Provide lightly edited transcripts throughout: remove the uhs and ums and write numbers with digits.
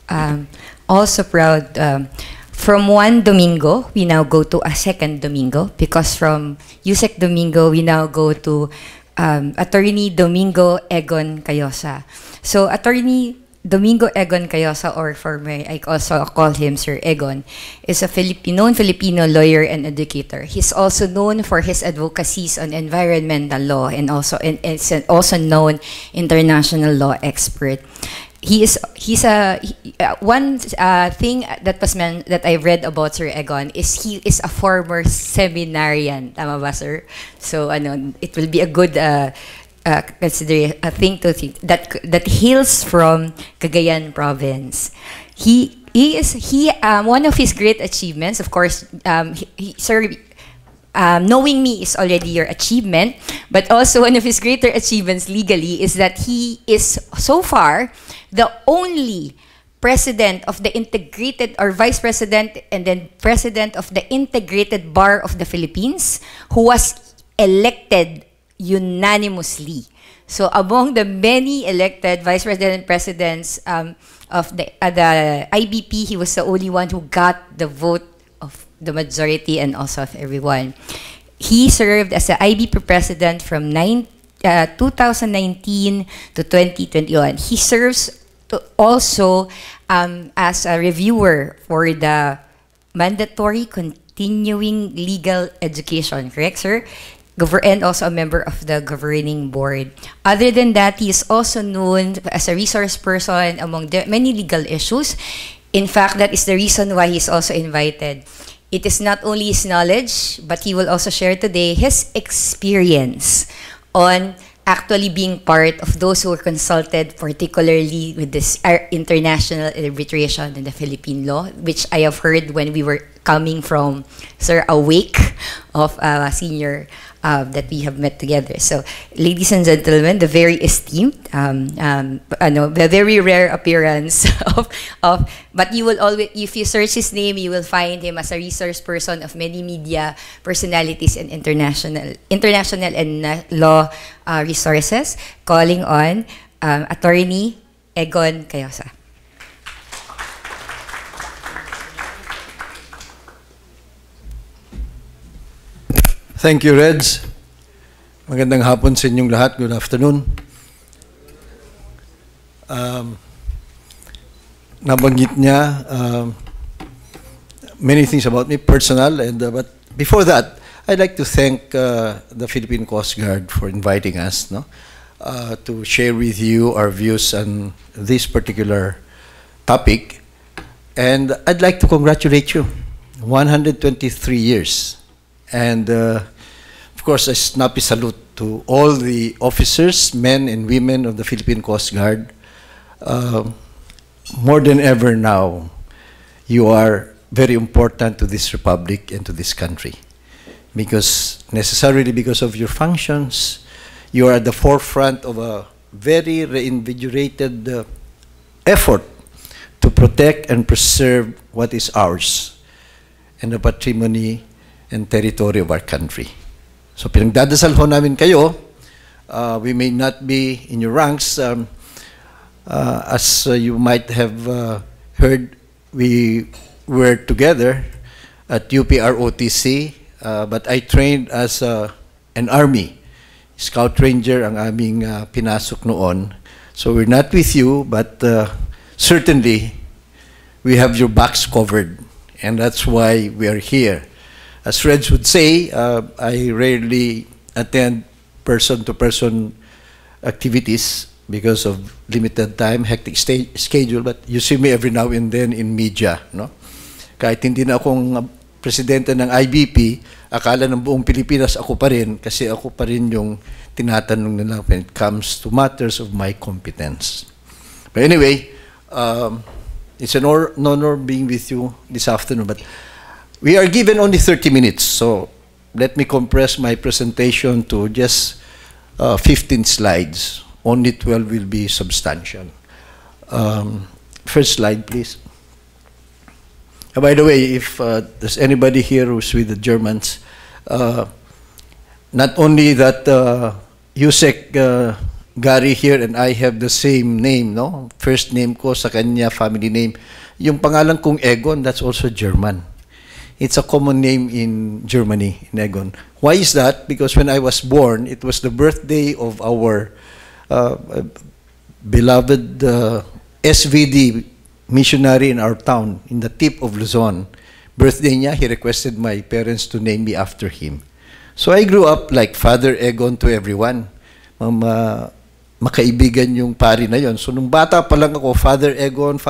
um, also proud. From one Domingo, we now go to a second Domingo, because from Yusek Domingo, we now go to Attorney Domingo Egon Cayosa. So Attorney Domingo Egon Cayosa, or for me, I also call him Sir Egon, is a known Filipino lawyer and educator. He's also known for his advocacies on environmental law, and is also known international law expert. He's one thing that I read about Sir Egon is he is a former seminarian, tama ba, sir? So it will be a good consider a thing to think that hails from Cagayan province. One of his great achievements, of course, sir. Knowing me is already your achievement, but also one of his greater achievements legally is that he is so far the only president of the integrated, or vice president and then president of the integrated bar of the Philippines, who was elected unanimously. So among the many elected vice president and presidents of the IBP, he was the only one who got the vote of the majority and also of everyone. He served as the IBP president from 2019 to 2021. He serves also as a reviewer for the mandatory continuing legal education, correct, sir? And also a member of the governing board. Other than that, he is also known as a resource person among the many legal issues. In fact, that is the reason why he's also invited. It is not only his knowledge, but he will also share today his experience on actually being part of those who were consulted, particularly with this international arbitration in the Philippine law, which I have heard when we were coming from, sir, a wake of a senior that we have met together. So, ladies and gentlemen, the very esteemed, the very rare appearance but you will always, if you search his name, you will find him as a resource person of many media personalities and international and law resources, calling on Attorney Egon Cayosa. Thank you, Reds. Magandang hapon sa inyong lahat. Good afternoon. Nabanggit niya many things about me, personal, and but before that, I'd like to thank the Philippine Coast Guard for inviting us, to share with you our views on this particular topic. And I'd like to congratulate you. 123 years. And of course, a snappy salute to all the officers, men and women of the Philippine Coast Guard. More than ever now, you are very important to this republic and to this country. Necessarily because of your functions, you are at the forefront of a very reinvigorated effort to protect and preserve what is ours and the patrimony and territory of our country. So pinagdadasal ho namin kayo. We may not be in your ranks. As you might have heard, we were together at UPROTC, but I trained as an Army. Scout Ranger ang aming pinasok noon. So we're not with you, but certainly we have your backs covered. And that's why we are here. As Reds would say, I rarely attend person-to-person activities because of limited time, hectic schedule, but you see me every now and then in media. No? Kahit hindi na akong presidente ng IBP, akala ng buong Pilipinas ako pa rin, kasi ako pa rin yung tinatanong nila when it comes to matters of my competence. But anyway, it's an honor being with you this afternoon. But we are given only 30 minutes, so let me compress my presentation to just 15 slides. Only 12 will be substantial. First slide, please. By the way, if there's anybody here who's with the Germans, not only that Yusek Gary here and I have the same name, no? First name ko sa kanya, family name. Yung pangalan kong Egon, that's also German. It's a common name in Germany, in Egon. Why is that? Because when I was born, it was the birthday of our beloved SVD missionary in our town, in the tip of Luzon. Birthday niya, he requested my parents to name me after him. So I grew up like Father Egon to everyone. Makaibigan yung pari na yon. So nung bata pa lang ako, Father Egon,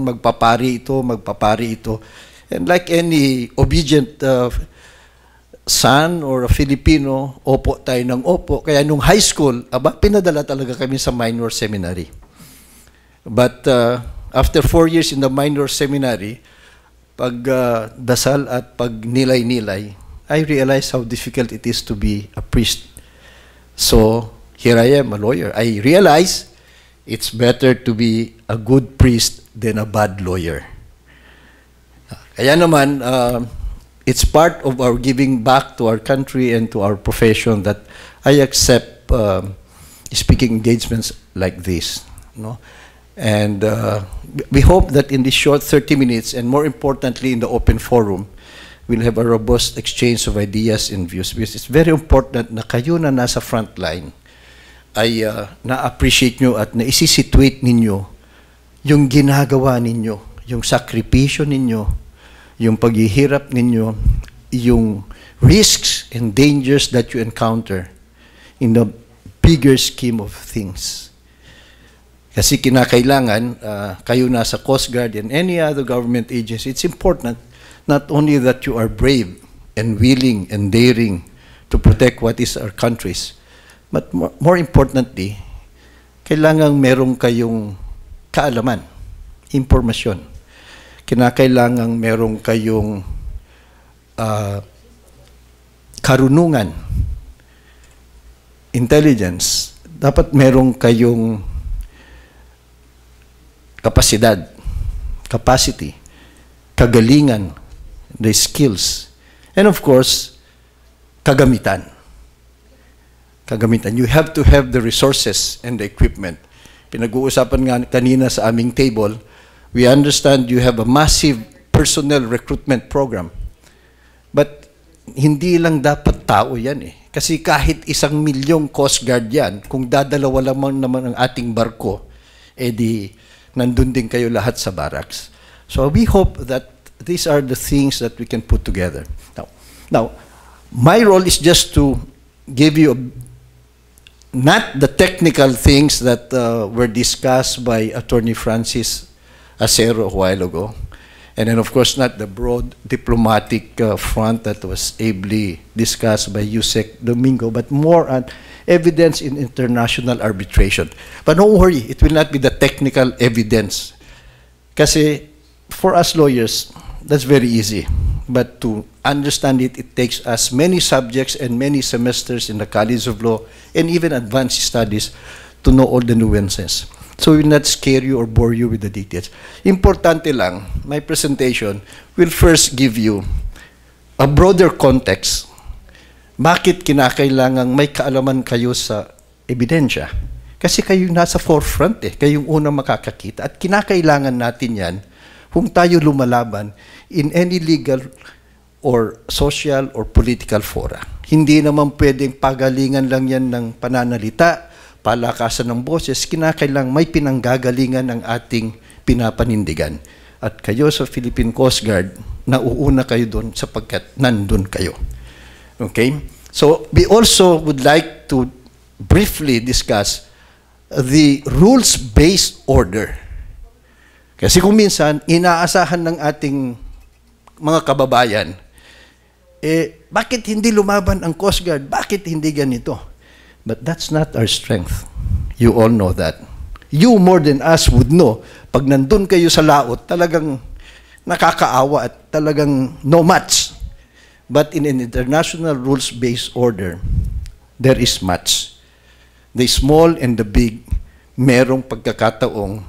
magpapari ito. And like any obedient son or a Filipino, opo tayo ng opo. Kaya nung high school, pinadala talaga kami sa minor seminary. But after 4 years in the minor seminary, pag dasal at pag nilay-nilay, I realized how difficult it is to be a priest. So, here I am, a lawyer. I realize it's better to be a good priest than a bad lawyer. Kaya naman, it's part of our giving back to our country and to our profession that I accept speaking engagements like this. No? And we hope that in this short 30 minutes, and more importantly in the open forum, we'll have a robust exchange of ideas and views. Because it's very important na kayo na nasa front line ay na-appreciate nyo at na-isisituate ninyo yung ginagawa ninyo, yung sakripisyo ninyo, yung paghihirap ninyo, yung risks and dangers that you encounter in the bigger scheme of things. Kasi kinakailangan, kayo nasa Coast Guard and any other government agency, it's important not only that you are brave and willing and daring to protect what is our country's, but more importantly, kailangan merong kayong kaalaman, impormasyon. Kinakailangan merong kayong karunungan, intelligence. Dapat merong kayong kapasidad, capacity, kagalingan, the skills, and of course, kagamitan. Kagamitan. You have to have the resources and the equipment. Pinag-uusapan nga kanina sa aming table, we understand you have a massive personnel recruitment program. But hindi lang dapat tao yan eh. Kasi kahit 1 milyong Coast Guard yan, kung dadalawa lamang naman ang ating barko, edi nandun din kayo lahat sa barracks. So we hope that these are the things that we can put together. Now, my role is just to give you not the technical things that were discussed by Attorney Francis Acero a while ago, and then of course not the broad diplomatic front that was ably discussed by Yusek Domingo, but more on evidence in international arbitration. But don't worry, it will not be the technical evidence. Kasi for us lawyers, that's very easy. But to understand it, it takes us many subjects and many semesters in the College of Law and even advanced studies to know all the nuances. So we will not scare you or bore you with the details. Importante lang, my presentation will first give you a broader context. Bakit kinakailangang may kaalaman kayo sa ebidensya? Kasi kayo nasa forefront eh, kayong unang makakakita. At kinakailangan natin yan kung tayo lumalaban in any legal or social or political fora. Hindi naman pwedeng pagalingan lang yan ng pananalita, palakasan ng boses, kinakailangan may pinanggagalingan ng ating pinapanindigan. At kayo sa Philippine Coast Guard, nauuna kayo doon sapagkat nandun kayo. Okay? So, we also would like to briefly discuss the rules-based order. Kasi kung minsan, inaasahan ng ating mga kababayan, bakit hindi lumaban ang Coast Guard? Bakit hindi ganito? But that's not our strength. You all know that. You more than us would know, pag nandun kayo sa laot, talagang nakakaawa at talagang no match. But in an international rules-based order, there is much. The small and the big, merong pagkakataong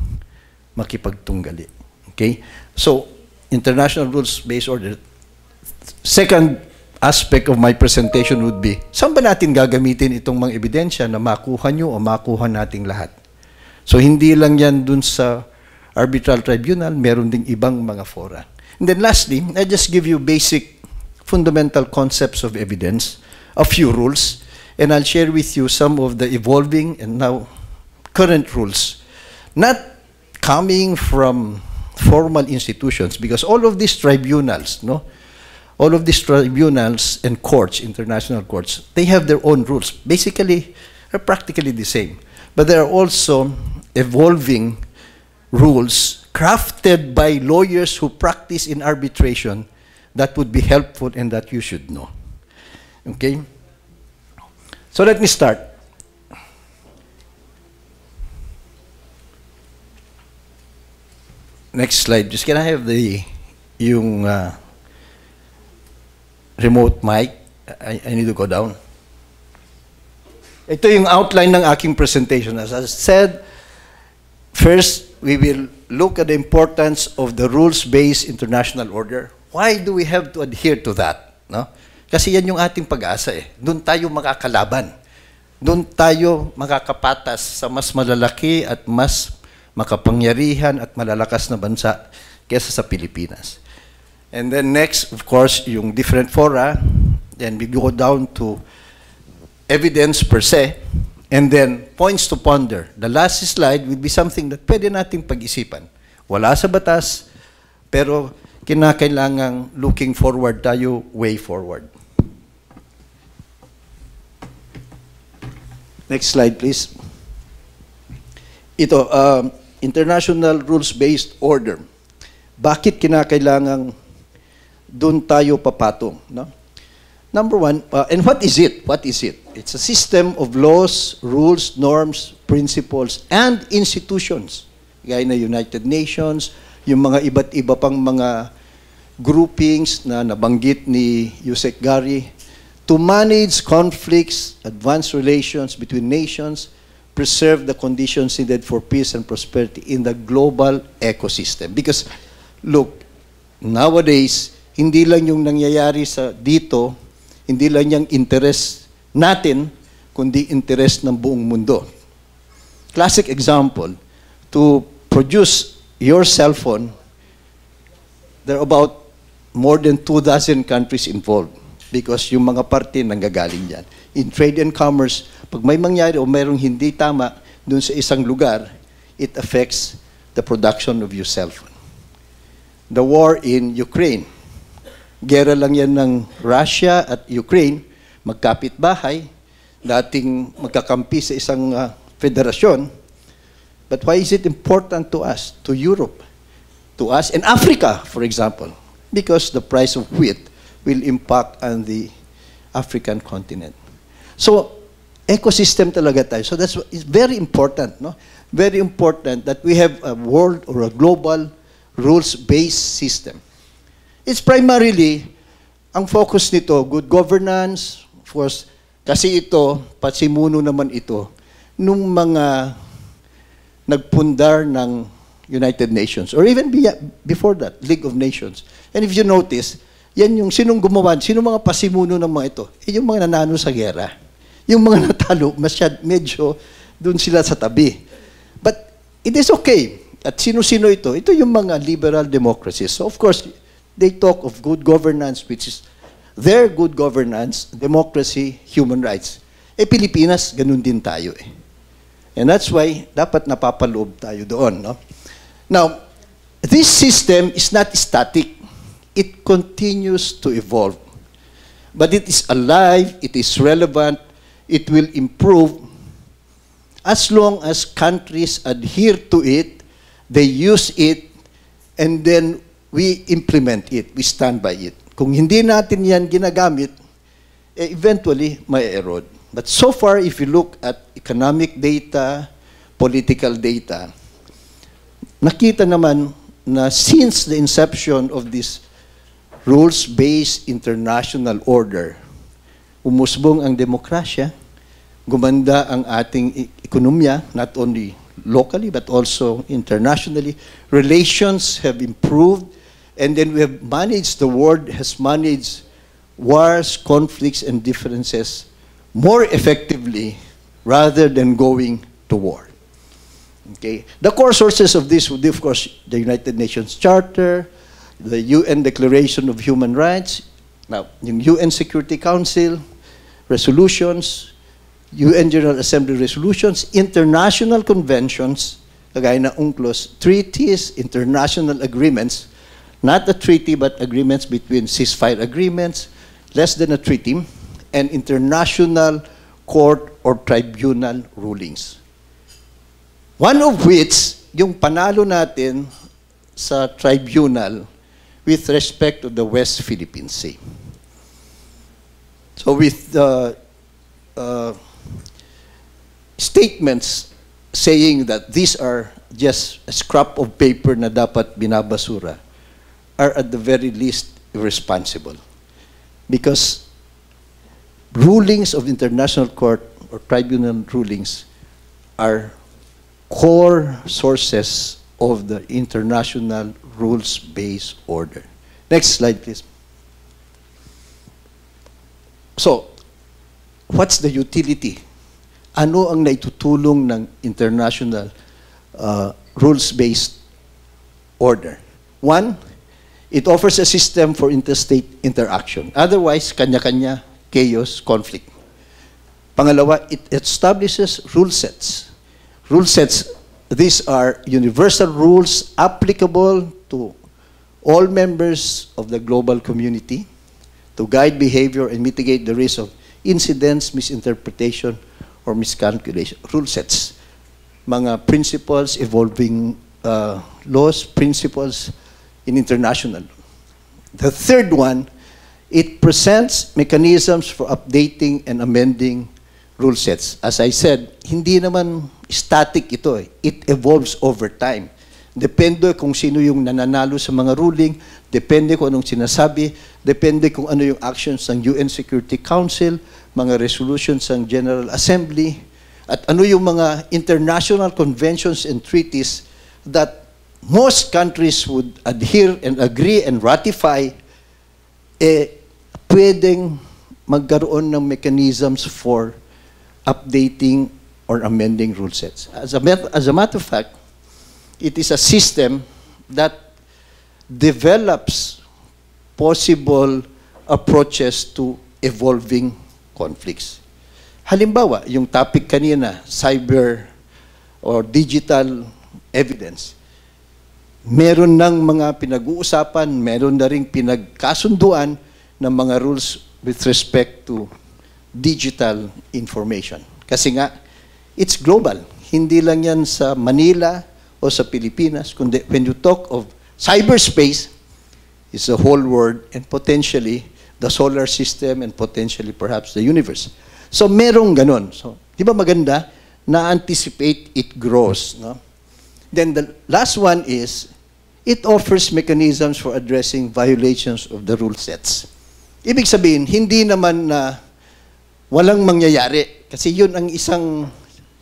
makipagtunggali. Okay? So, international rules-based order. Second aspect of my presentation would be, saan ba natin gagamitin itong mga ebidensya na makuha nyo o makuha nating lahat? So, hindi lang yan dun sa arbitral tribunal, meron ding ibang mga fora. And then lastly, I just give you basic fundamental concepts of evidence, a few rules, and I'll share with you some of the evolving and now current rules. Not coming from formal institutions, because all of these tribunals, no? All of these tribunals and courts, international courts, they have their own rules. Basically, are practically the same. But there are also evolving rules crafted by lawyers who practice in arbitration that would be helpful and that you should know. Okay? So let me start. Next slide. Just can I have yung remote mic? I need to go down. Ito yung outline ng aking presentation. As I said, first, we will look at the importance of the rules-based international order. Why do we have to adhere to that? No? Kasi yan yung ating pag-asa eh. Doon tayo makakalaban. Doon tayo makakapatas sa mas malalaki at mas makapangyarihan at malalakas na bansa kesa sa Pilipinas. And then next, of course, yung different fora. Then we go down to evidence per se. And then points to ponder. The last slide will be something that pwede nating pag-isipan. Wala sa batas, pero kinakailangang looking forward tayo, way forward. Next slide, please. Ito, international rules-based order. Bakit kinakailangang doon tayo papatong? No? Number one, and what is it? What is it? It's a system of laws, rules, norms, principles, and institutions. Gaya na United Nations, yung mga iba't iba pang mga groupings na nabanggit ni Yusek Gary, to manage conflicts, advance relations between nations, preserve the conditions needed for peace and prosperity in the global ecosystem. Because, look, nowadays, hindi lang yung nangyayari sa dito, hindi lang yung interest natin, kundi interest ng buong mundo. Classic example, to produce your cell phone, there are about more than 2 dozen countries involved because yung mga parte nanggagaling dyan. In trade and commerce, pag may mangyari o mayroong hindi tama dun sa isang lugar, it affects the production of your cell phone. The war in Ukraine, gera lang yan ng Russia at Ukraine, magkapit-bahay, dating magkakampi sa isang federasyon. But why is it important to us, to Europe, to us, and Africa, for example? Because the price of wheat will impact on the African continent. So, ecosystem talaga tayo. So that's it's very important, no? Very important that we have a world or a global rules-based system. It's primarily, ang focus nito, good governance, of course, kasi ito, pasimuno naman ito, nung mga nagpundar ng United Nations, or even before that, League of Nations. And if you notice, yan yung sinong gumawa, sinong mga pasimuno ng mga ito, yung mga nanalo sa gera. Yung mga natalo, medyo dun sila sa tabi. But it is okay. At sino-sino ito? Ito yung mga liberal democracies. So of course, they talk of good governance, which is their good governance, democracy, human rights. Pilipinas, ganun din tayo eh. And that's why, dapat napapaloob tayo doon, no? Now, this system is not static. It continues to evolve. But it is alive, it is relevant, it will improve as long as countries adhere to it, they use it, and then we implement it, we stand by it. Kung hindi natin yan ginagamit, eventually may erode. But so far, if you look at economic data, political data, nakita naman na since the inception of this rules-based international order, umusbong ang demokrasya, gumanda ang ating ekonomiya, not only locally but also internationally. Relations have improved, and then we have managed, the world has managed wars, conflicts, and differences more effectively rather than going to war. Okay. The core sources of this would be, of course, the United Nations Charter, the UN Declaration of Human Rights, now, yung UN Security Council, resolutions, UN General Assembly resolutions, international conventions, kagaya ng UNCLOS, treaties, international agreements, not a treaty but agreements between ceasefire agreements, less than a treaty, and international court or tribunal rulings. One of which, yung panalo natin sa tribunal with respect to the West Philippine Sea. So with statements saying that these are just a scrap of paper na dapat binabasura are at the very least irresponsible. Because rulings of international court or tribunal rulings are core sources of the international rules-based order. Next slide, please. So, what's the utility? Ano ang naitutulong ng international rules-based order? One, it offers a system for interstate interaction. Otherwise, kanya-kanya, chaos, conflict. Pangalawa, it establishes rule sets. Rule sets, these are universal rules applicable to all members of the global community to guide behavior and mitigate the risk of incidents, misinterpretation, or miscalculation. Rule sets, mga principles evolving laws, principles in international law. The third one, it presents mechanisms for updating and amending rule sets. As I said, hindi naman static ito eh. It evolves over time. Depende kung sino yung nananalo sa mga ruling, depende kung anong sinasabi, depende kung ano yung actions ng UN Security Council, mga resolutions ng General Assembly, at ano yung mga international conventions and treaties that most countries would adhere and agree and ratify, pwedeng magkaroon ng mechanisms for updating or amending rule sets. As a matter of fact, it is a system that develops possible approaches to evolving conflicts. Halimbawa, yung topic kanina, cyber or digital evidence, meron ng mga pinag-uusapan, meron na ring pinagkasunduan ng mga rules with respect to digital information. Kasi nga, it's global. Hindi lang yan sa Manila o sa Pilipinas, kundi when you talk of cyberspace, it's the whole world and potentially the solar system and potentially perhaps the universe. So merong ganon. So, di ba maganda? Na-anticipate, it grows. No? Then the last one is, it offers mechanisms for addressing violations of the rule sets. Ibig sabihin, hindi naman na walang mangyayari. Kasi yun ang isang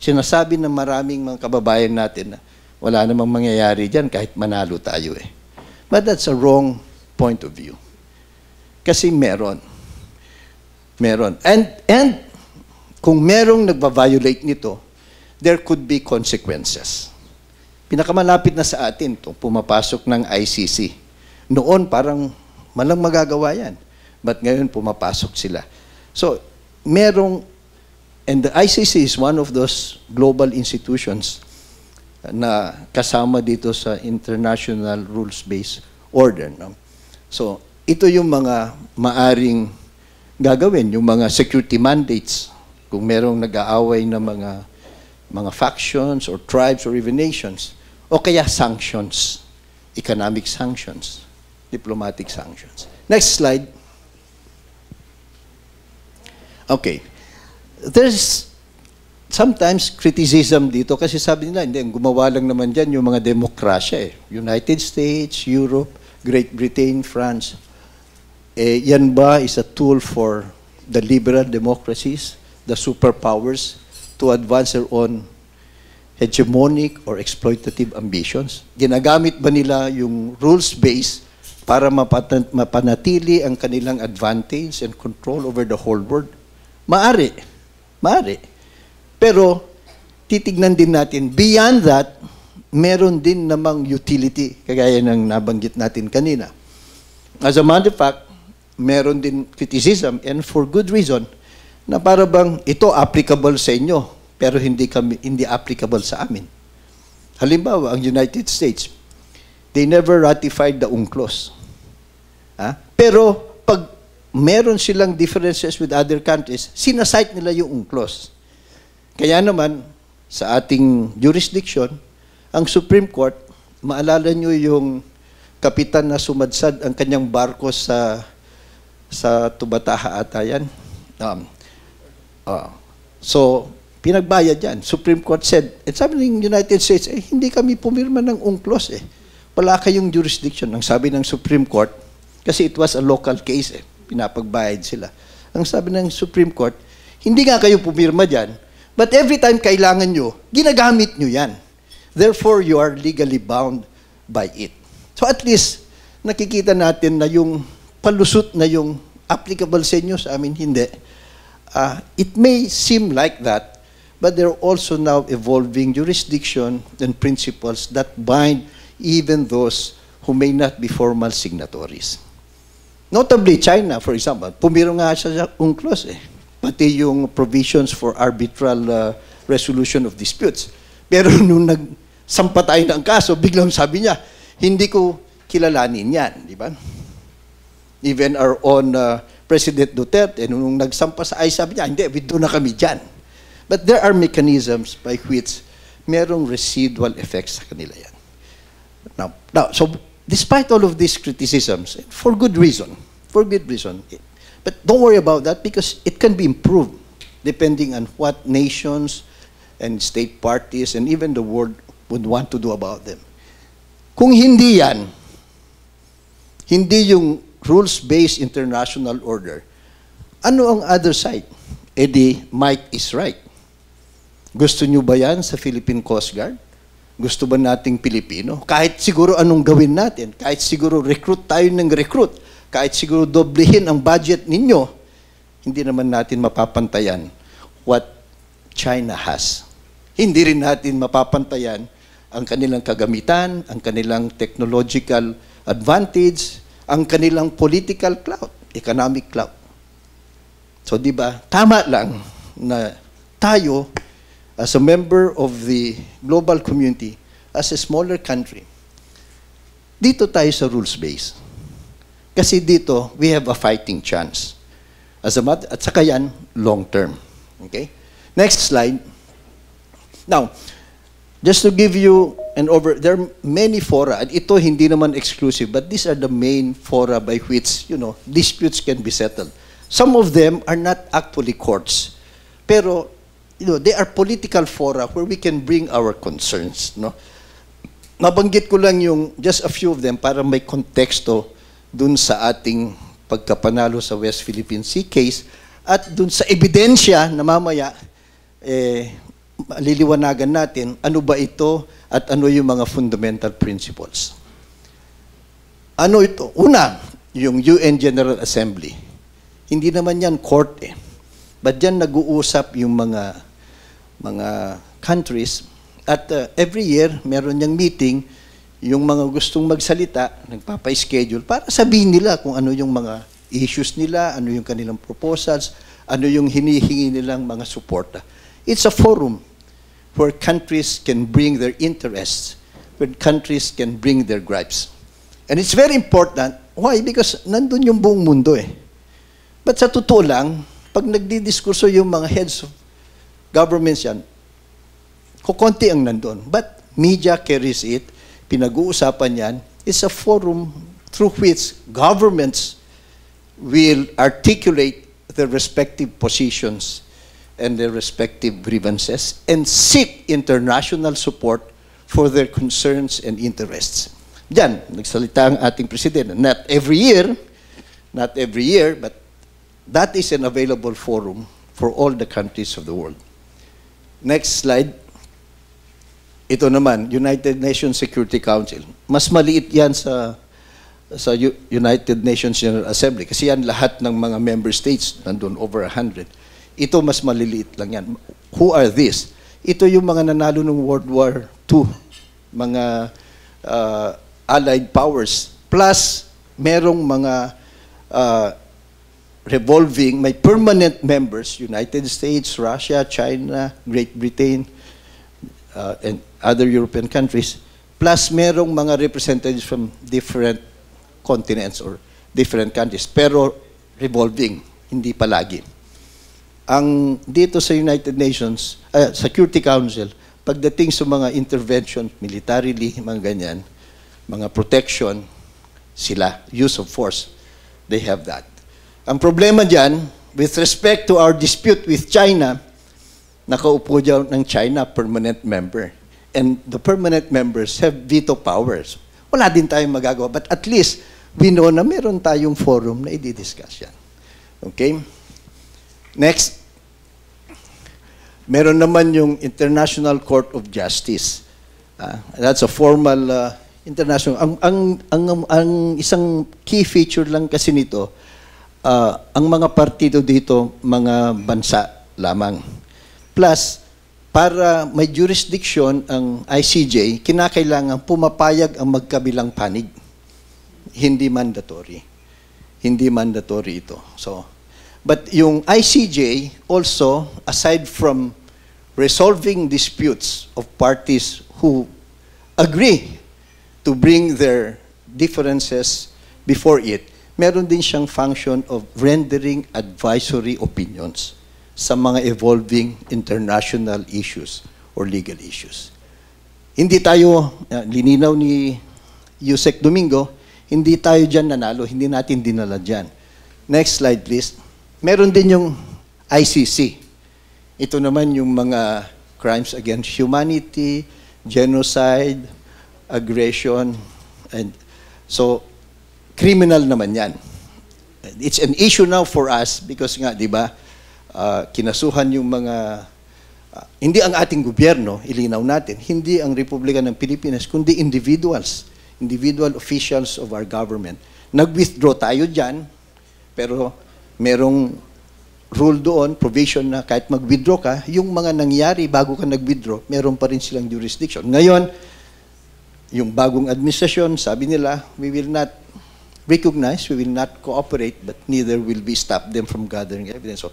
sinasabi ng maraming mga kababayan natin na wala namang mangyayari dyan kahit manalo tayo eh. But that's a wrong point of view. Kasi meron. Meron. And kung merong nagva-violate nito, there could be consequences. Pinakamalapit na sa atin, itong pumapasok ng ICC. Noon, parang malang magagawa yan. But ngayon, pumapasok sila. So, merong, and the ICC is one of those global institutions na kasama dito sa international rules-based order. No? So, ito yung mga maaring gagawin, yung mga security mandates, kung merong nag-aaway na mga factions or tribes or even nations, o kaya sanctions, economic sanctions, diplomatic sanctions. Next slide. Okay. There's sometimes criticism dito kasi sabi nila, hindi, gumawa lang naman dyan yung mga demokrasya eh. United States, Europe, Great Britain, France. Yan ba is a tool for the liberal democracies, the superpowers, to advance their own hegemonic or exploitative ambitions? Ginagamit ba nila yung rules-based para mapanatili ang kanilang advantage and control over the whole world? Maari. Maari. Pero, titignan din natin, beyond that, meron din namang utility, kagaya ng nabanggit natin kanina. As a matter of fact, meron din criticism, and for good reason, na para bang ito applicable sa inyo, pero hindi applicable sa amin. Halimbawa, ang United States, they never ratified the UNCLOS. Pero, pag meron silang differences with other countries, sinasite nila yung UNCLOS. Kaya naman, sa ating jurisdiction, ang Supreme Court, maalala nyo yung kapitan na sumadsad ang kanyang barko sa Tubataha ata yan. So, pinagbayad yan. Supreme Court said, at sabi ng United States, hindi kami pumirma ng UNCLOS Wala kayong jurisdiction. Ang sabi ng Supreme Court, kasi it was a local case pinapagbayad sila. Ang sabi ng Supreme Court, hindi nga kayo pumirma dyan, but every time kailangan nyo, ginagamit nyo yan. Therefore, you are legally bound by it. So at least, nakikita natin na yung palusot na yung applicable sa inyo, sa amin hindi. It may seem like that, but there are also now evolving jurisdiction and principles that bind even those who may not be formal signatories. Notably, China, for example, pumiro nga siya sa UNCLOS pati yung provisions for arbitral resolution of disputes. Pero nung nagsampa tayo ng kaso, biglang sabi niya, hindi ko kilalanin yan, di ba? Even our own President Duterte, nung nagsampa sa ay sabi niya, hindi, withdraw na kami dyan. But there are mechanisms by which merong residual effects sa kanila yan. Now, so despite all of these criticisms, for good reason, but don't worry about that because it can be improved depending on what nations and state parties and even the world would want to do about them. Kung hindi yan, hindi yung rules-based international order, ano ang other side? Di, might is right. Gusto nyo ba yan sa Philippine Coast Guard? Gusto ba nating Pilipino? Kahit siguro anong gawin natin, kahit siguro recruit tayo ng recruit, kahit siguro doblehin ang budget ninyo, hindi naman natin mapapantayan what China has. Hindi rin natin mapapantayan ang kanilang kagamitan, ang kanilang technological advantage, ang kanilang political clout, economic clout. So, di ba, tama lang na tayo, as a member of the global community, as a smaller country, dito tayo sa rules-based. Kasi dito, we have a fighting chance. At saka yan, long-term. Okay? Next slide. Now, just to give you there are many fora, and ito hindi naman exclusive, but these are the main fora by which, disputes can be settled. Some of them are not actually courts, pero they are political fora where we can bring our concerns. Nabanggit ko lang just a few of them para may konteksto dun sa ating pagkapanalo sa West Philippine Sea case at dun sa ebidensya na mamaya maliliwanagan natin ano ba ito at ano yung mga fundamental principles. Ano ito? Una, yung UN General Assembly. Hindi naman yan court But dyan nag-uusap yung mga countries at every year meron niyang meeting yung mga gustong magsalita, nagpapa-schedule para sabihin nila kung ano yung mga issues nila, ano yung kanilang proposals, ano yung hinihingi nilang mga suporta. It's a forum where countries can bring their interests, where countries can bring their gripes. And it's very important. Why? Because nandun yung buong mundo But sa totoo lang, pag nagdidiskurso yung mga heads of governments yan, kukonti ang nandun. But media carries it, pinag-uusapan yan, it's a forum through which governments will articulate their respective positions and their respective grievances and seek international support for their concerns and interests. Diyan, nagsalita ang ating presidente. Not every year, but that is an available forum for all the countries of the world. Next slide. Ito naman, United Nations Security Council. Mas maliit yan sa sa United Nations General Assembly. Kasi yan lahat ng mga member states, nandun over 100. Ito mas maliliit lang yan. Who are these? Ito yung mga nanalo ng World War II, mga allied powers. Plus, merong mga revolving, may permanent members, United States, Russia, China, Great Britain, and other European countries. Plus, merong mga representatives from different continents or different countries. Pero revolving, hindi palagi. Ang dito sa United Nations, Security Council, pagdating sa mga intervention, militarily, mga ganyan, mga protection, sila, use of force, they have that. Ang problema dyan, with respect to our dispute with China, nakaupo dyan ng China, permanent member. And the permanent members have veto powers. Wala din tayong magagawa, but at least, we know na meron tayong forum na i-discuss yan. Okay? Next. Meron naman yung International Court of Justice. That's a formal international. Ang isang key feature lang kasi nito, ang mga partido dito, mga bansa lamang. Plus, para may jurisdiction ang ICJ, kinakailangan pumapayag ang magkabilang panig. Hindi mandatory. Hindi mandatory ito. So, but yung ICJ also, aside from resolving disputes of parties who agree to bring their differences before it, meron din siyang function of rendering advisory opinions sa mga evolving international issues or legal issues. Hindi tayo, lininaw ni Yusek Domingo, hindi tayo dyan nanalo, hindi natin dinala dyan. Next slide, please. Meron din yung ICC. Ito naman yung mga crimes against humanity, genocide, aggression, and so criminal naman yan. It's an issue now for us because nga, di ba, kinasuhan yung mga, hindi ang ating gobyerno, ilinaw natin, hindi ang Republika ng Pilipinas, kundi individual officials of our government. Nag-withdraw tayo dyan, pero merong rule doon, provision na kahit mag-withdraw ka, yung mga nangyari bago ka nag-withdraw, meron pa rin silang jurisdiction. Ngayon, yung bagong administrasyon, sabi nila, we will not recognize, we will not cooperate, but neither will we stop them from gathering evidence. So,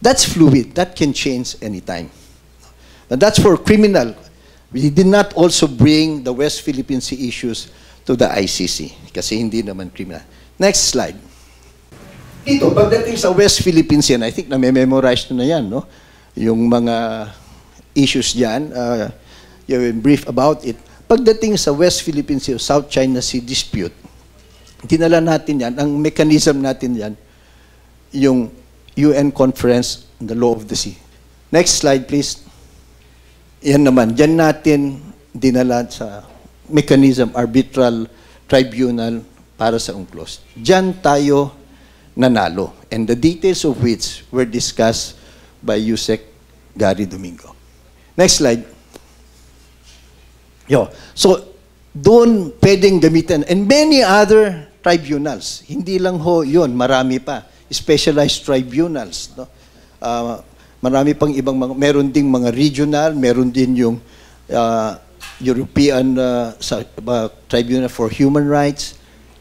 that's fluid. That can change anytime. And that's for criminal. We did not also bring the West Philippine Sea issues to the ICC kasi hindi naman criminal. Next slide. Dito, pagdating sa West Philippine Sea, I think na-memorize na yan, no? Yung mga issues dyan, yung brief about it. Pagdating sa West Philippine Sea, South China Sea dispute, dinala natin yan, ang mechanism natin yan, yung UN Conference on the Law of the Sea. Next slide, please. Yan naman, dyan natin dinala sa mechanism, arbitral tribunal para sa UNCLOS. Dyan tayo nanalo. And the details of which were discussed by Yusek Gary Domingo. Next slide. Yo. So, doon pwedeng gamitin. And many other tribunals. Hindi lang ho yun, marami pa. Specialized tribunals. No? Marami pang ibang mga, meron ding mga regional, meron din yung European Tribunal for Human Rights,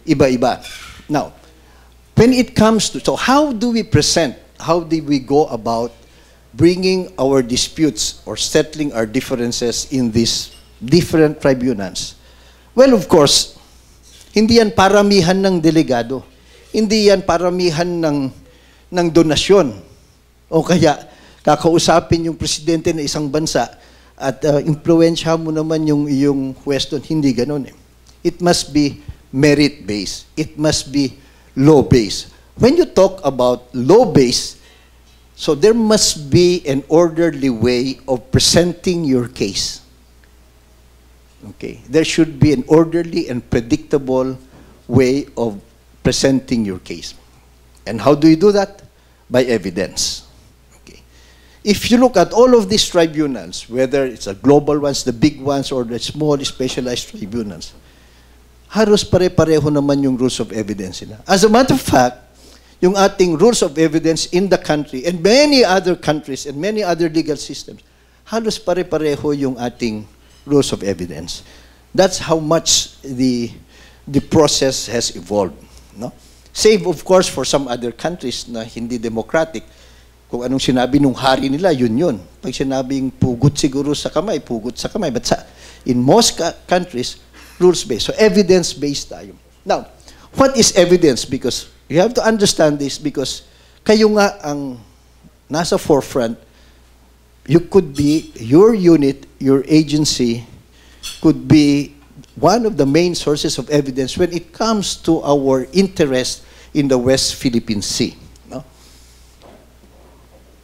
iba-iba. Now, when it comes to, so how do we present, how do we go about bringing our disputes or settling our differences in these different tribunals? Well, of course, hindi yan paramihan ng delegado. Hindi yan paramihan ng donasyon. O kaya, kakausapin yung presidente ng isang bansa at impluensya mo naman yung iyong question. Hindi ganun eh. It must be merit-based. It must be law-based. When you talk about law-based, so there must be an orderly way of presenting your case. Okay. There should be an orderly and predictable way of presenting your case. And how do you do that? By evidence. If you look at all of these tribunals, whether it's the global ones, the big ones, or the small specialized tribunals, halos pare-pareho naman yung rules of evidence nila. As a matter of fact, yung ating rules of evidence in the country and many other countries and many other legal systems, halos pare-pareho yung ating rules of evidence. That's how much the process has evolved. No? Save, of course, for some other countries na hindi democratic. Kung anong sinabi nung hari nila, yun. Pag sinabing pugot siguro sa kamay, pugot sa kamay. But in most countries, rules-based. So evidence-based tayo. Now, what is evidence? Because you have to understand this because kayo nga ang nasa forefront. You could be, your unit, your agency could be one of the main sources of evidence when it comes to our interest in the West Philippine Sea. No?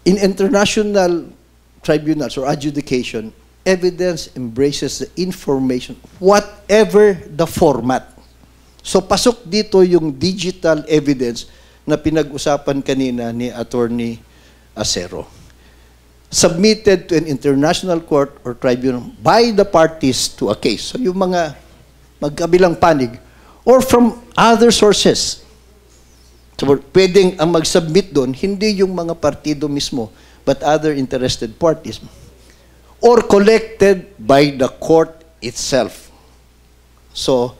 In international tribunals or adjudication, evidence embraces the information, whatever the format. So pasok dito yung digital evidence na pinag-usapan kanina ni Attorney Acero. Submitted to an international court or tribunal by the parties to a case. So yung mga magkabilang panig or from other sources. So pwedeng ang mag-submit doon, hindi yung mga partido mismo, but other interested parties. Or collected by the court itself. So,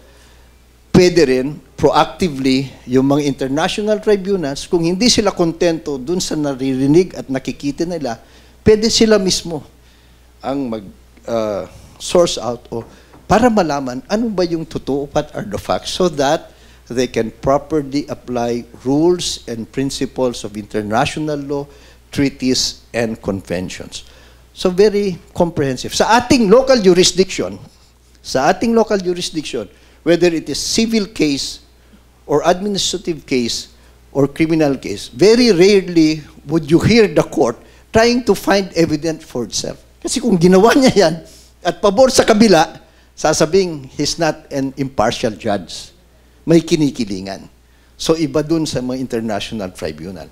pwede rin proactively yung mga international tribunals, kung hindi sila kontento dun sa naririnig at nakikita nila, pwede sila mismo ang mag-source out o para malaman ano ba yung totoo, what are the facts, so that they can properly apply rules and principles of international law, treaties, and conventions. So very comprehensive. Sa ating local jurisdiction, whether it is civil case or administrative case or criminal case, very rarely would you hear the court trying to find evidence for itself. Kasi kung ginawa niya yan at pabor sa kabila, sasabing he's not an impartial judge. May kinikilingan. So iba dun sa mga international tribunal.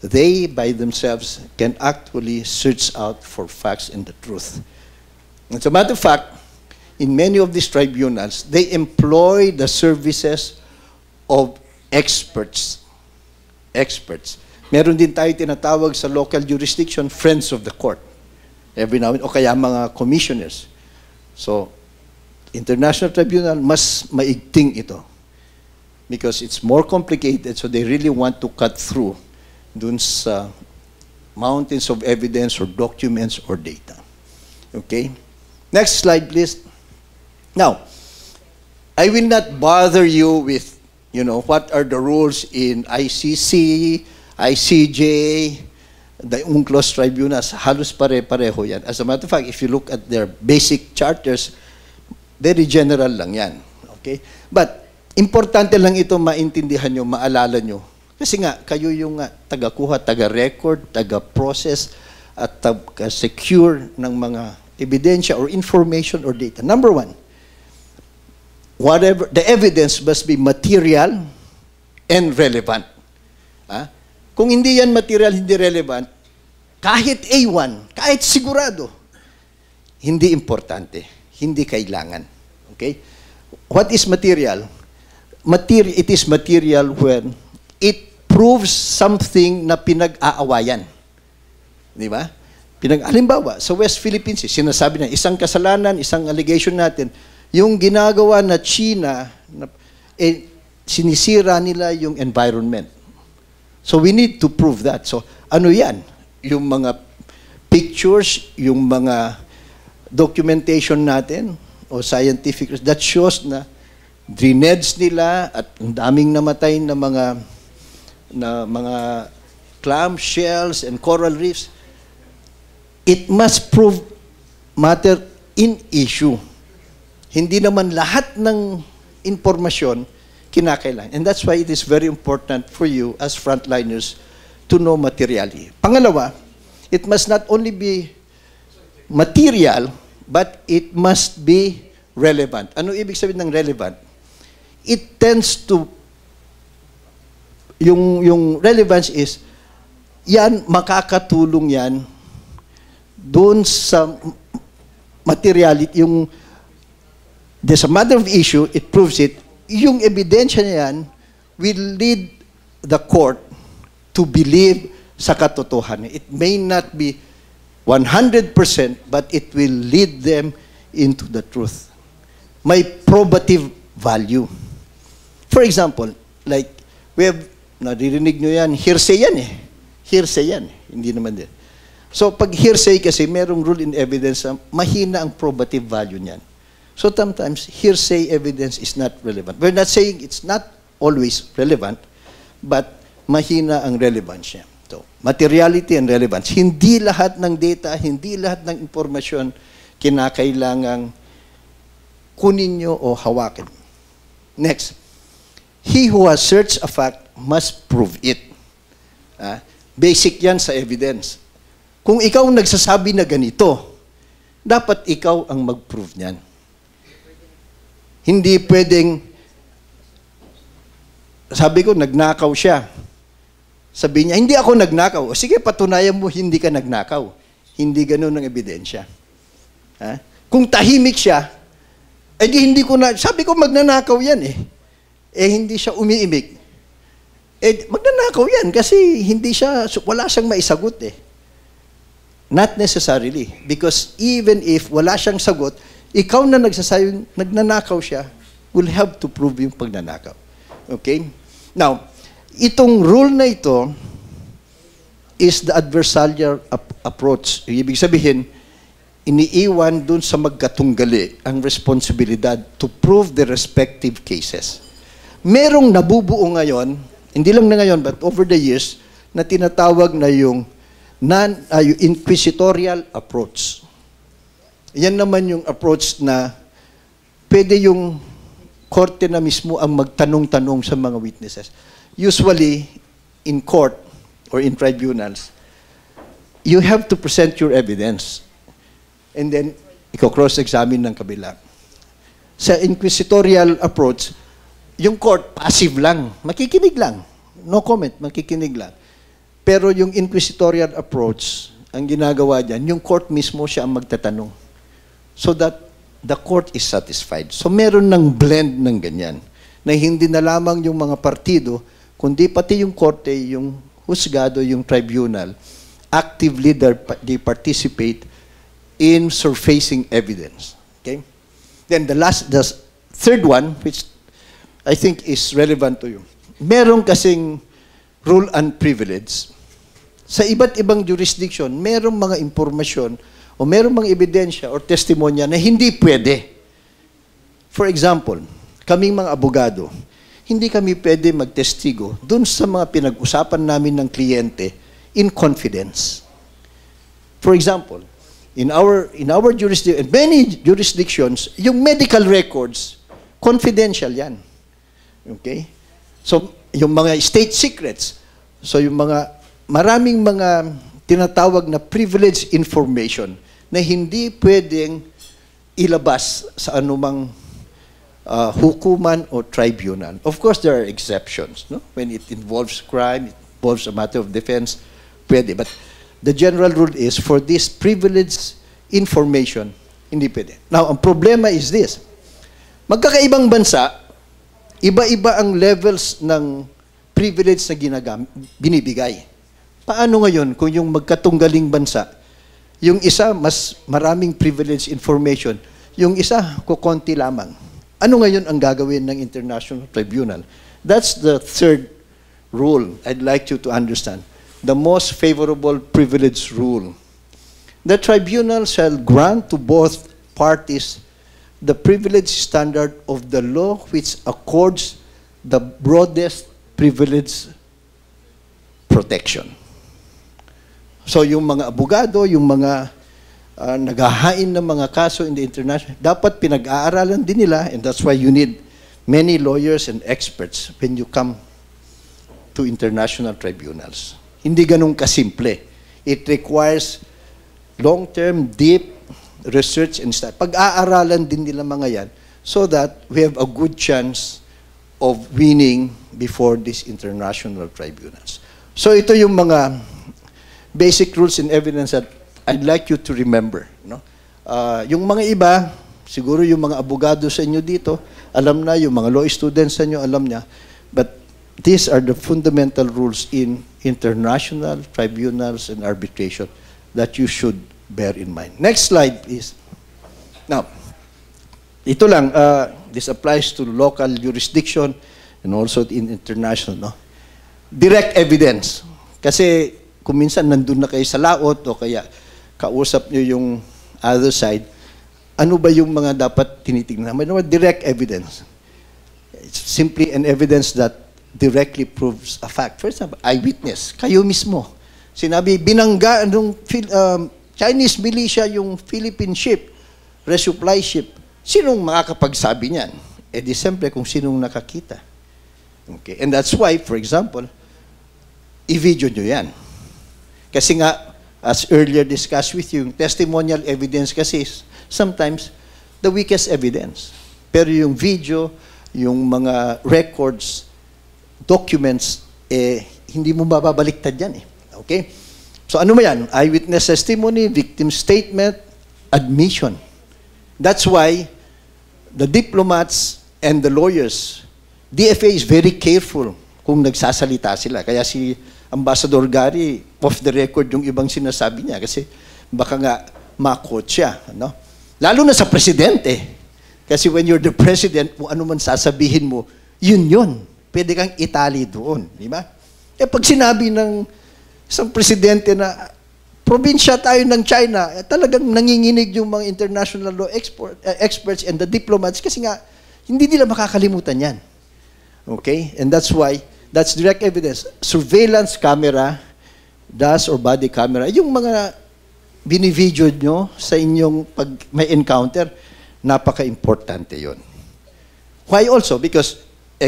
They, by themselves, can actually search out for facts and the truth. As a matter of fact, in many of these tribunals, they employ the services of experts. Meron din tayo tinatawag sa local jurisdiction, friends of the court. Every now and then, o kaya mga commissioners. So, international tribunal, mas maigting ito. Because it's more complicated, so they really want to cut through dun sa mountains of evidence or documents or data. Okay? Next slide, please. Now, I will not bother you with, what are the rules in ICC, ICJ, the UNCLOS tribunals. Halos pare-pareho yan. As a matter of fact, if you look at their basic charters, very general lang yan. Okay? But, importante lang ito maintindihan nyo, maalala nyo. Kasi nga, kayo yung taga-kuha, taga-record, taga-process, at taga-secure ng mga ebidensya or information or data. Number one, whatever, the evidence must be material and relevant. Kung hindi yan material, hindi relevant, kahit A1, kahit sigurado, hindi importante, hindi kailangan. Okay? What is material? It is material when it proves something na pinag-aawayan. Di ba? Halimbawa, sa West Philippines, sinasabi na isang kasalanan, isang allegation natin, yung ginagawa na China, sinisira nila yung environment. So we need to prove that. So ano yan? Yung mga pictures, yung mga documentation natin, o scientific, that shows na drainage nila at ang daming namatay na mga clam shells and coral reefs. It must prove matter in issue. Hindi naman lahat ng impormasyon kinakailangan. And that's why it is very important for you as frontliners to know materially. Pangalawa, it must not only be material, but it must be relevant. Ano ibig sabihin ng relevant? It tends to, yung relevance is, yan, makakatulong yan doon sa materiality, there's a matter of issue, it proves it, yung ebidensya niya yan will lead the court to believe sa katotohanan. It may not be 100%, but it will lead them into the truth. May probative value. For example, like, we have, naririnig nyo yan, hearsay yan eh. Hearsay yan. Hindi naman din. So, pag hearsay kasi, merong rule in evidence na mahina ang probative value niyan. So, sometimes, hearsay evidence is not relevant. We're not saying it's not always relevant, but mahina ang relevance niya. So, materiality and relevance. Hindi lahat ng data, hindi lahat ng impormasyon kinakailangang kunin nyo o hawakin. Next, he who has searched a fact must prove it. Basic yan sa evidence. Kung ikaw nagsasabi na ganito, dapat ikaw ang mag-prove niyan. Hindi pwedeng, sabi ko, nagnakaw siya. Sabi niya, hindi ako nagnakaw. O sige, patunayan mo, hindi ka nagnakaw. Hindi ganun ang ebidensya. Kung tahimik siya, hindi ko na, sabi ko, magnanakaw yan eh. Hindi siya umiimik. Magnanakaw yan kasi hindi siya, wala siyang maisagot eh. Not necessarily. Because even if wala siyang sagot, ikaw na nagsasayang, nagnanakaw siya, will have to prove yung pagnanakaw. Okay? Now, itong rule na ito is the adversarial approach. Ibig sabihin, iniiwan dun sa magkatunggali ang responsibilidad to prove the respective cases. Merong nabubuo ngayon, hindi lang na ngayon, but over the years, na tinatawag na yung inquisitorial approach. Yan naman yung approach na pwede yung korte na mismo ang magtanong-tanong sa mga witnesses. Usually, in court or in tribunals, you have to present your evidence. And then, ikaw cross-examine ng kabila. Sa inquisitorial approach, yung court, passive lang. Makikinig lang. No comment, makikinig lang. Pero yung inquisitorial approach, ang ginagawa dyan, yung court mismo siya ang magtatanong. So that the court is satisfied. So meron ng blend ng ganyan, na hindi na lamang yung mga partido, kundi pati yung korte, yung husgado, yung tribunal, actively they participate in surfacing evidence. Okay? Then the third one, which I think is relevant to you. Meron kasing rule and privilege. Sa iba't ibang jurisdiction, merong mga impormasyon o merong mga ebidensya or testimonya na hindi pwede. For example, kaming mga abogado, hindi kami pwede magtestigo dun sa mga pinag-usapan namin ng kliyente in confidence. For example, in our jurisdiction, many jurisdictions, yung medical records, confidential yan. Okay? So, yung mga state secrets, so yung maraming mga tinatawag na privileged information na hindi pwedeng ilabas sa anumang hukuman o tribunal. Of course, there are exceptions. No? When it involves crime, it involves a matter of defense, pwede. But the general rule is for this privileged information, hindi pwede. Now, ang problema is this. Magkakaibang bansa, iba-iba ang levels ng privilege na binibigay. Paano ngayon kung yung magkatunggaling bansa, yung isa mas maraming privilege information, yung isa kukonti lamang? Ano ngayon ang gagawin ng International Tribunal? That's the third rule I'd like you to understand. The most favorable privilege rule. The tribunal shall grant to both parties the privilege standard of the law which accords the broadest privilege protection. So yung mga abogado, yung mga naghahain ng mga kaso in the international, dapat pinag-aaralan din nila, and that's why you need many lawyers and experts when you come to international tribunals. Hindi ganun kasimple. It requires long-term, deep research and study. Pag-aaralan din nila mga yan so that we have a good chance of winning before these international tribunals. So ito yung mga basic rules and evidence that I'd like you to remember. No? Yung mga iba, siguro yung mga abogado sa inyo dito, alam na, yung mga law students sa inyo, alam niya. But these are the fundamental rules in international tribunals and arbitration that you should bear in mind. Next slide, please. Now, ito lang, this applies to local jurisdiction and also in international, no? Direct evidence. Kasi kung minsan nandun na kayo sa laot o kaya kausap nyo yung other side, ano ba yung mga dapat tinitingnan? May direct evidence. It's simply an evidence that directly proves a fact. For example, eyewitness. Kayo mismo. Sinabi, binangga nung Chinese militia yung Philippine ship, resupply ship. Sinong makakapagsabi niyan? Eh di siyempre kung sinong nakakita. Okay. And that's why, for example, i-video nyo yan. Kasi nga, as earlier discussed with you, testimonial evidence kasi sometimes the weakest evidence. Pero yung video, yung mga records, documents, hindi mo mababaliktad yan. Okay? So ano ba yan? Eyewitness testimony, victim statement, admission. That's why the diplomats and the lawyers, DFA is very careful kung nagsasalita sila. Kaya si Ambassador Gary, off the record yung ibang sinasabi niya kasi baka nga ma-quote siya. No? Lalo na sa presidente. Kasi when you're the president, kung ano man sasabihin mo, yun. Pwede kang itali doon. Di ba? Eh pag sinabi ng isang presidente na probinsya tayo ng China, talagang nanginginig yung mga international law experts and the diplomats kasi nga hindi nila makakalimutan yan. Okay? And that's why that's direct evidence. Surveillance camera, DAS or body camera, yung mga binivideo nyo sa inyong pag may encounter, napaka-importante yon. Why also? Because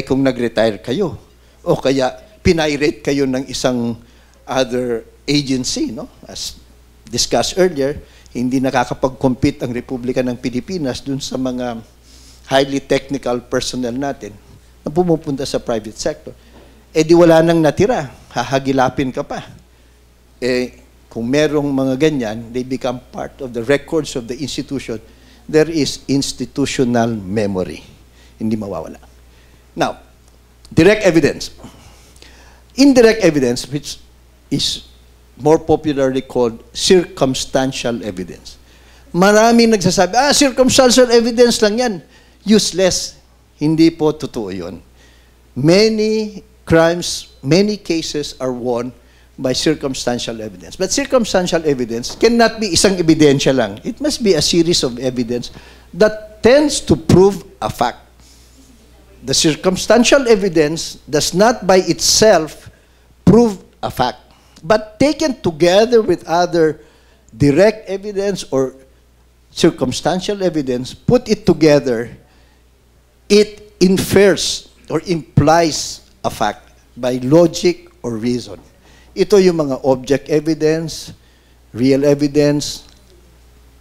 kung nag-retire kayo, o kaya pinirate kayo ng isang other agency, no? As discussed earlier, hindi nakakapag-compete ang Republika ng Pilipinas dun sa mga highly technical personnel natin na pumupunta sa private sector. Di wala nang natira, hahagilapin ka pa. Kung merong mga ganyan, they become part of the records of the institution. There is institutional memory. Hindi mawawala. Now, direct evidence. Indirect evidence, which is more popularly called circumstantial evidence. Maraming nagsasabi, circumstantial evidence lang yan. Useless. Hindi po totoo yun. Many crimes, many cases are won by circumstantial evidence. But circumstantial evidence cannot be isang ebidensya lang. It must be a series of evidence that tends to prove a fact. The circumstantial evidence does not by itself prove a fact. But taken together with other direct evidence or circumstantial evidence, put it together, it infers or implies a fact by logic or reason. Ito yung mga object evidence, real evidence,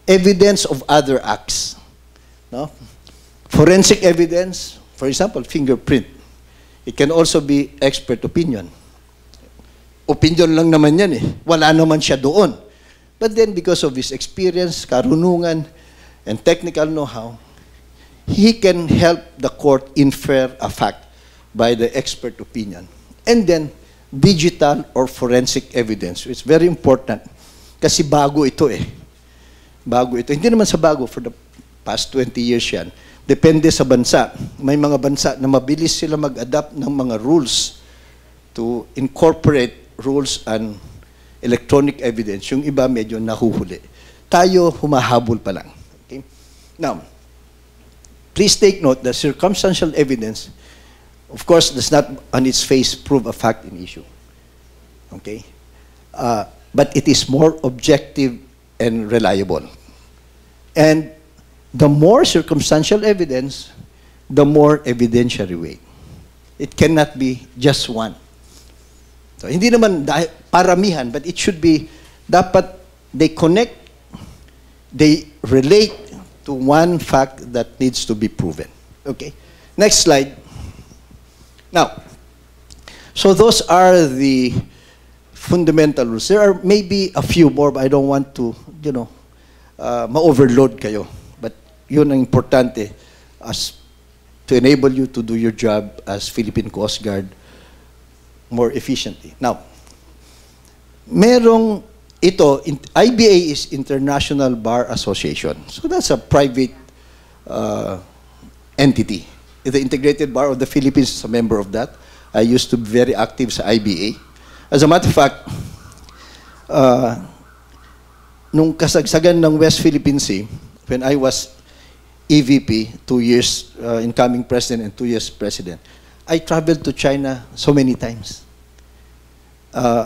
evidence of other acts. No? Forensic evidence, for example, fingerprint. It can also be expert opinion. Opinion lang naman yan Wala naman siya doon. But then because of his experience, karunungan, and technical know-how, he can help the court infer a fact by the expert opinion. And then, digital or forensic evidence. It's very important. Kasi bago ito Bago ito. Hindi naman sa bago, for the past 20 years yan. Depende sa bansa. May mga bansa na mabilis sila mag-adapt ng mga rules to incorporate rules and electronic evidence. Yung iba medyo nahuhuli. Tayo humahabol pa lang. Okay? Now, please take note that circumstantial evidence, of course, does not on its face prove a fact in issue. Okay? But it is more objective and reliable. And the more circumstantial evidence, the more evidentiary weight. It cannot be just one. So, hindi naman paramihan, but it should be, dapat they connect, they relate to one fact that needs to be proven. Okay? Next slide. Now, so those are the fundamental rules. There are maybe a few more, but I don't want to, ma-overload kayo. But yun ang importante as to enable you to do your job as Philippine Coast Guard more efficiently. Now, merong ito, IBA is International Bar Association. So that's a private entity. The Integrated Bar of the Philippines is a member of that. I used to be very active sa IBA. As a matter of fact, nung kasagsagan ng West Philippine Sea, when I was EVP, 2 years incoming president and 2 years president, I traveled to China so many times.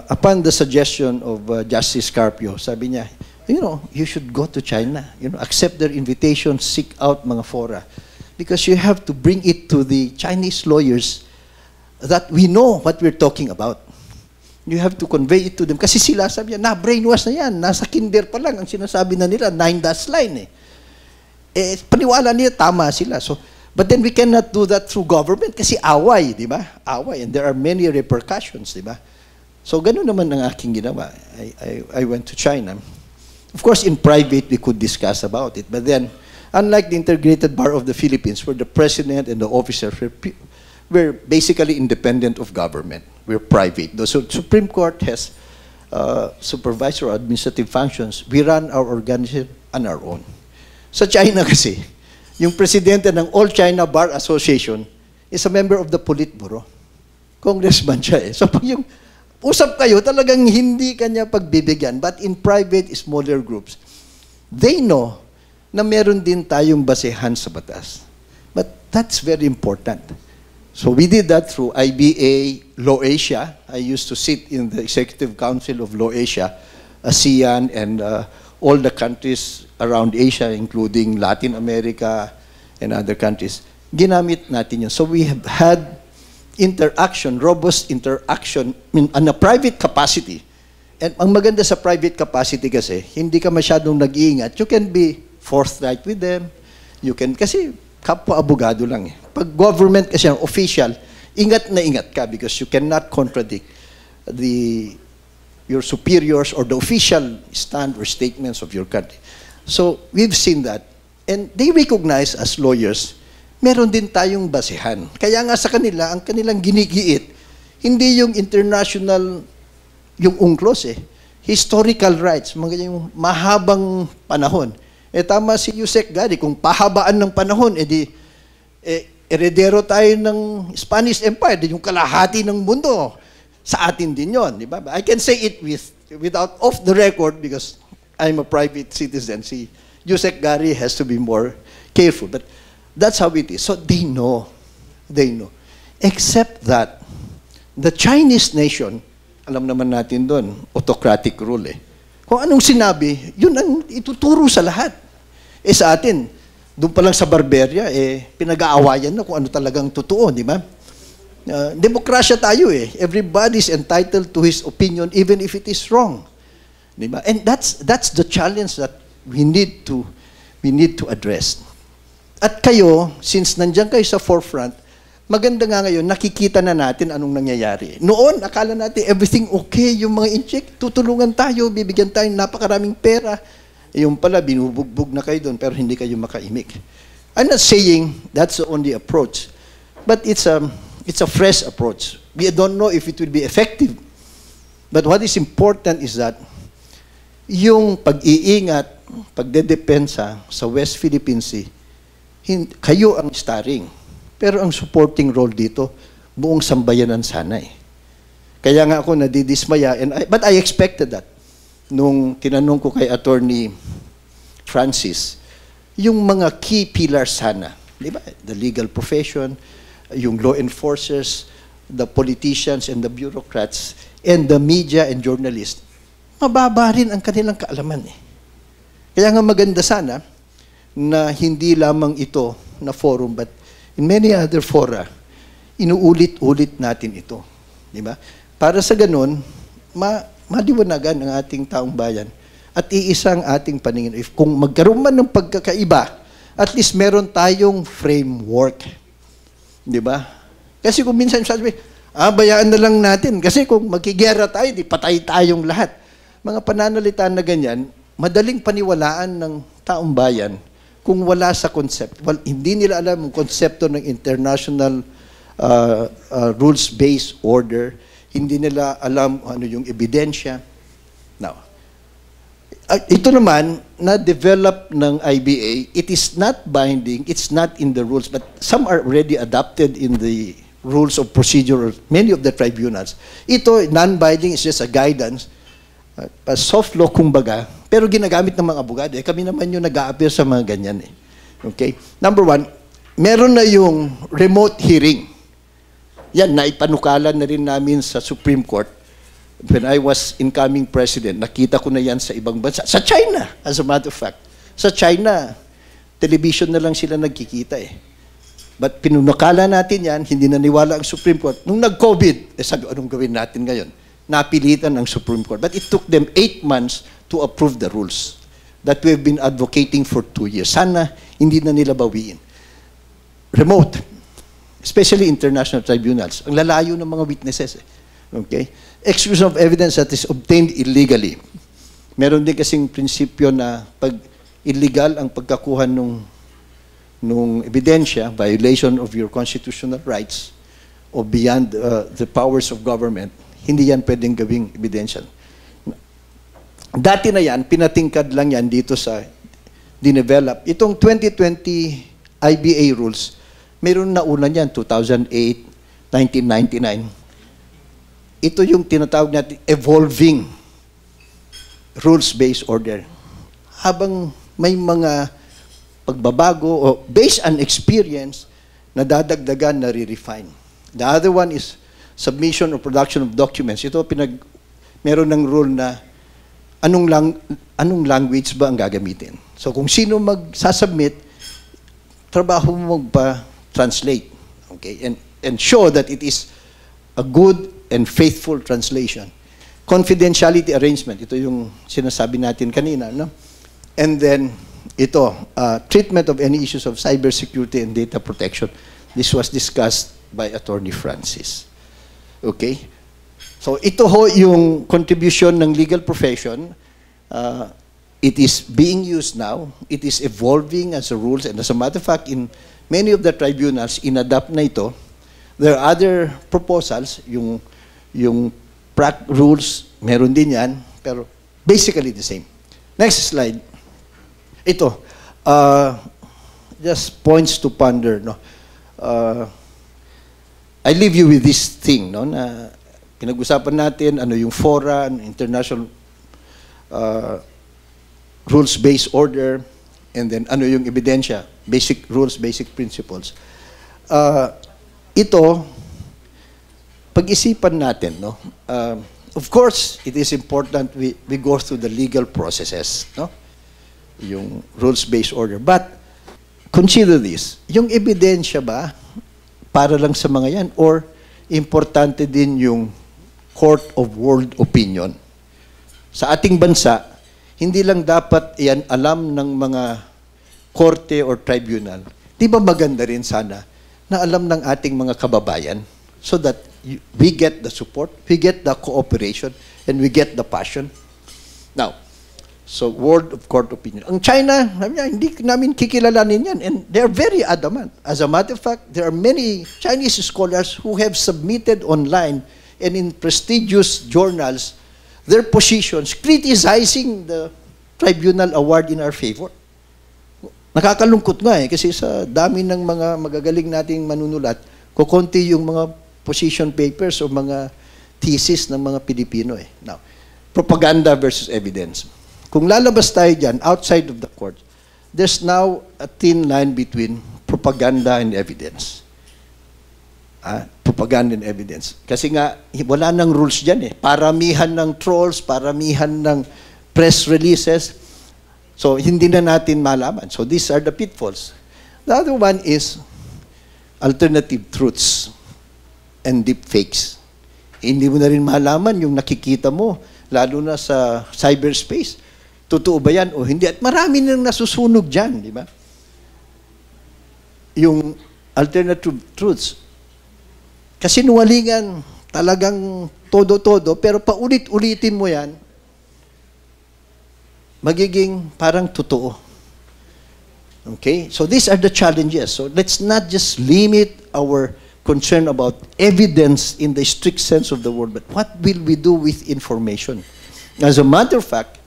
Upon the suggestion of Justice Carpio, sabi niya, you should go to China. Accept their invitation, seek out mga fora. Because you have to bring it to the Chinese lawyers that we know what we're talking about. You have to convey it to them. Kasi sila, sabi niya, brainwash na yan. Nasa kinder pa lang ang sinasabi na nila, 9-dash line paniwala niya, tama sila. So, but then we cannot do that through government kasi away, di ba? Away. And there are many repercussions, di ba? So, ganun naman ang aking ginawa. I went to China. Of course, in private, we could discuss about it. But then, unlike the Integrated Bar of the Philippines, where the president and the officers were basically independent of government. We're private. The Supreme Court has supervisory or administrative functions. We run our organization on our own. Sa China kasi, yung presidente ng All China Bar Association is a member of the Politburo. Congressman siya So pag yung usap kayo, talagang hindi kanya pagbibigyan. But in private, smaller groups, they know na meron din tayong basehan sa batas. But that's very important. So we did that through IBA, Law Asia. I used to sit in the Executive Council of Law Asia, ASEAN, and all the countries around Asia, including Latin America and other countries. Ginamit natin yun. So we have had interaction, robust interaction on a private capacity. And ang maganda sa private capacity kasi, hindi ka masyadong nag-iingat. You can be forthright with them. You can, kasi kapwa-abogado lang Pag government kasi ang official, ingat na ingat ka because you cannot contradict your superiors or the official stand or statements of your country. So, we've seen that. And they recognize as lawyers, meron din tayong basehan. Kaya nga sa kanila, ang kanilang ginigiit, hindi yung international, yung UNCLOS historical rights, mga yung mahabang panahon. Tama si Yusek Gari, kung pahabaan ng panahon, heredero tayo ng Spanish Empire, yung kalahati ng mundo. Sa atin din yon, di ba? I can say it without off the record because I'm a private citizen. Si Yusek Gari has to be more careful. But that's how it is. So they know. They know. Except that the Chinese nation, alam naman natin doon, autocratic rule Kung anong sinabi, yun ang ituturo sa lahat. Sa atin, doon pa lang sa Barberia, pinag-aawayan na kung ano talagang totoo, di ba? Demokrasya tayo Everybody's entitled to his opinion even if it is wrong. Diba? And that's the challenge that we need to address. At kayo, since nandiyan kayo sa forefront, maganda nga ngayon, nakikita na natin anong nangyayari. Noon, akala natin everything okay, yung mga incheck, tutulungan tayo, bibigyan tayo napakaraming pera. Yung pala, binubugbog na kayo doon, pero hindi kayo makaimik. I'm not saying that's the only approach, but it's a fresh approach. We don't know if it will be effective. But what is important is that yung pag-iingat, pagdedepensa sa West Philippine Sea, kayo ang starring. Pero ang supporting role dito, buong sambayanan sana Kaya nga ako nadidismaya, but I expected that. Nung tinanong ko kay Attorney Francis, yung mga key pillars sana, di ba? The legal profession, yung law enforcers, the politicians and the bureaucrats, and the media and journalists, mababa rin ang kanilang kaalaman Kaya nga maganda sana na hindi lamang ito na forum, but in many other fora, inuulit-ulit natin ito. Di ba? Para sa ganun, maliwanagan ang ating taong bayan at iisang ating paningin. If kung magkaroon man ng pagkakaiba, at least meron tayong framework. Di ba? Kasi kung minsan sabi, bayaan na lang natin. Kasi kung magkigera tayo, di patay tayong lahat. Mga pananalitan na ganyan, madaling paniwalaan ng taong bayan kung wala sa concept. Well, hindi nila alam ang konsepto ng international rules-based order. Hindi nila alam ano yung ebidensya. Now, ito naman, na-develop ng IBA, it is not binding, it's not in the rules, but some are already adopted in the rules of procedure of many of the tribunals. Ito, non-binding, is just a guidance, a soft law kumbaga, pero ginagamit ng mga abogado. Kami naman yung nag-a-appear sa mga ganyan. Okay? Number one, meron na yung remote hearing. Yan, naipanukalan na rin namin sa Supreme Court. When I was incoming president, nakita ko na yan sa ibang bansa. Sa China, as a matter of fact. Sa China, television na lang sila nagkikita But pinunukala natin yan, hindi naniwala ang Supreme Court. Nung nag-COVID, sabi, anong gawin natin ngayon? Napilitan ang Supreme Court. But it took them 8 months to approve the rules that we have been advocating for 2 years. Sana hindi na nila bawiin. Remote, especially international tribunals. Ang lalayo ng mga witnesses. Okay? Exclusion of evidence that is obtained illegally. Meron din kasing prinsipyo na pag illegal ang pagkakuha nung ebidensya, violation of your constitutional rights or beyond the powers of government, hindi yan pwedeng gawing ebidensya. Dati na yan, pinatingkad lang yan dito sa dinevelop. Itong 2020 IBA rules, meron na una niyan, 2008, 1999. Ito yung tinatawag natin evolving rules-based order. Habang may mga pagbabago o based on experience, na dadagdagan, na re-refine. The other one is submission or production of documents. Ito, meron ng rule na anong language ba ang gagamitin. So kung sino magsasubmit, trabaho mo magpa-translate. Okay? And show that it is a good and faithful translation. Confidentiality arrangement. Ito yung sinasabi natin kanina. No? And then, ito, treatment of any issues of cybersecurity and data protection. This was discussed by Attorney Francis. Okay? So ito ho yung contribution ng legal profession. It is being used now. It is evolving as a rules. And as a matter of fact, in many of the tribunals, in-adapt na ito. There are other proposals, yung rules, meron din yan, pero basically the same. Next slide. Ito, just points to ponder. No? I leave you with this thing, no, na pinag-usapan natin, ano yung fora, international rules-based order, and then ano yung ebidensya, basic rules, basic principles. Ito, pag-isipan natin, no? Of course, it is important we go through the legal processes, no? Yung rules-based order. But, consider this, yung ebidensya ba, para lang sa mga yan, or importante din yung court of world opinion. Sa ating bansa, hindi lang dapat yan alam ng mga korte or tribunal. Di ba maganda rin sana na alam ng ating mga kababayan so that we get the support, we get the cooperation, and we get the passion. Now, so word of court opinion. Ang China, hindi namin kikilalanin yan, and they're very adamant. As a matter of fact, there are many Chinese scholars who have submitted online and in prestigious journals their positions criticizing the tribunal award in our favor. Nakakalungkot nga kasi sa dami ng mga magagaling nating manunulat, kukunti yung mga position papers o mga thesis ng mga Pilipino Now, propaganda versus evidence. Kung lalabas tayo dyan, outside of the court, there's now a thin line between propaganda and evidence. Propaganda and evidence. Kasi nga, wala nang rules dyan Paramihan ng trolls, paramihan ng press releases. So, hindi na natin malaman. So, these are the pitfalls. The other one is alternative truths and deep fakes. Hindi mo na rin malaman yung nakikita mo, lalo na sa cyberspace. Totoo ba yan o hindi? At marami nang nasusunog dyan, di ba? Yung alternative truths. Kasi nuwalingan, talagang todo-todo, pero paulit-ulitin mo yan, magiging parang totoo. Okay? So these are the challenges. So let's not just limit our concern about evidence in the strict sense of the word, but what will we do with information? As a matter of fact,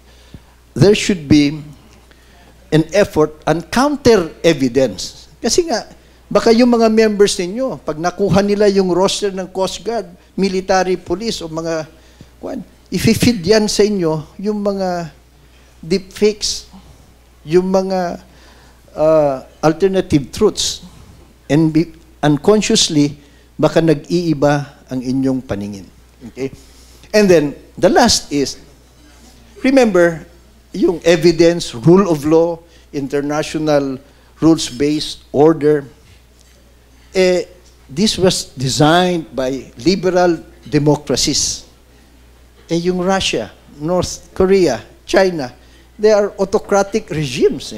there should be an effort on counter-evidence. Kasi nga, baka yung mga members ninyo, pag nakuha nila yung roster ng Coast Guard, military, police, o mga, i-feed yan sa inyo, yung mga deepfakes, yung mga alternative truths, and unconsciously, baka nag-iiba ang inyong paningin. Okay? And then, the last is, remember, yung evidence, rule of law, international rules-based order, this was designed by liberal democracies. Yung Russia, North Korea, China, they are autocratic regimes.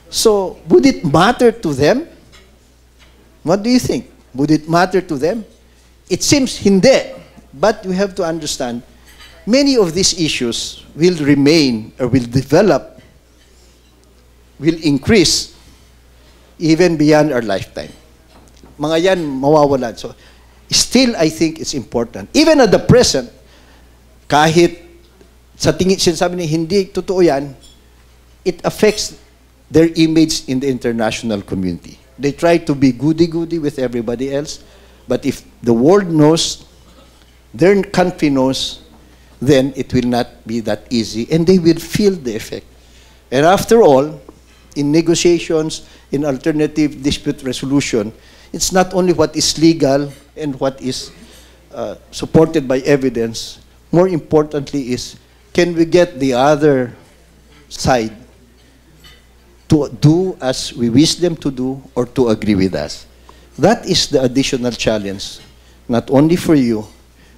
So, would it matter to them? What do you think? Would it matter to them? It seems hindi. But we have to understand, many of these issues will remain or will develop, will increase even beyond our lifetime. Mga yan mawawalan. So, still, I think it's important. Even at the present, kahit sa tingin, sinasabi niya, hindi totoo yan, it affects their image in the international community. They try to be goody-goody with everybody else, but if the world knows, their country knows, then it will not be that easy, and they will feel the effect. And after all, in negotiations, in alternative dispute resolution, it's not only what is legal and what is supported by evidence. More importantly is, can we get the other side to do as we wish them to do or to agree with us? That is the additional challenge, not only for you,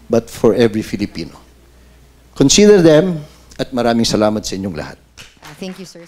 but for every Filipino. Consider them, at maraming salamat sa inyong lahat. Thank you, sir.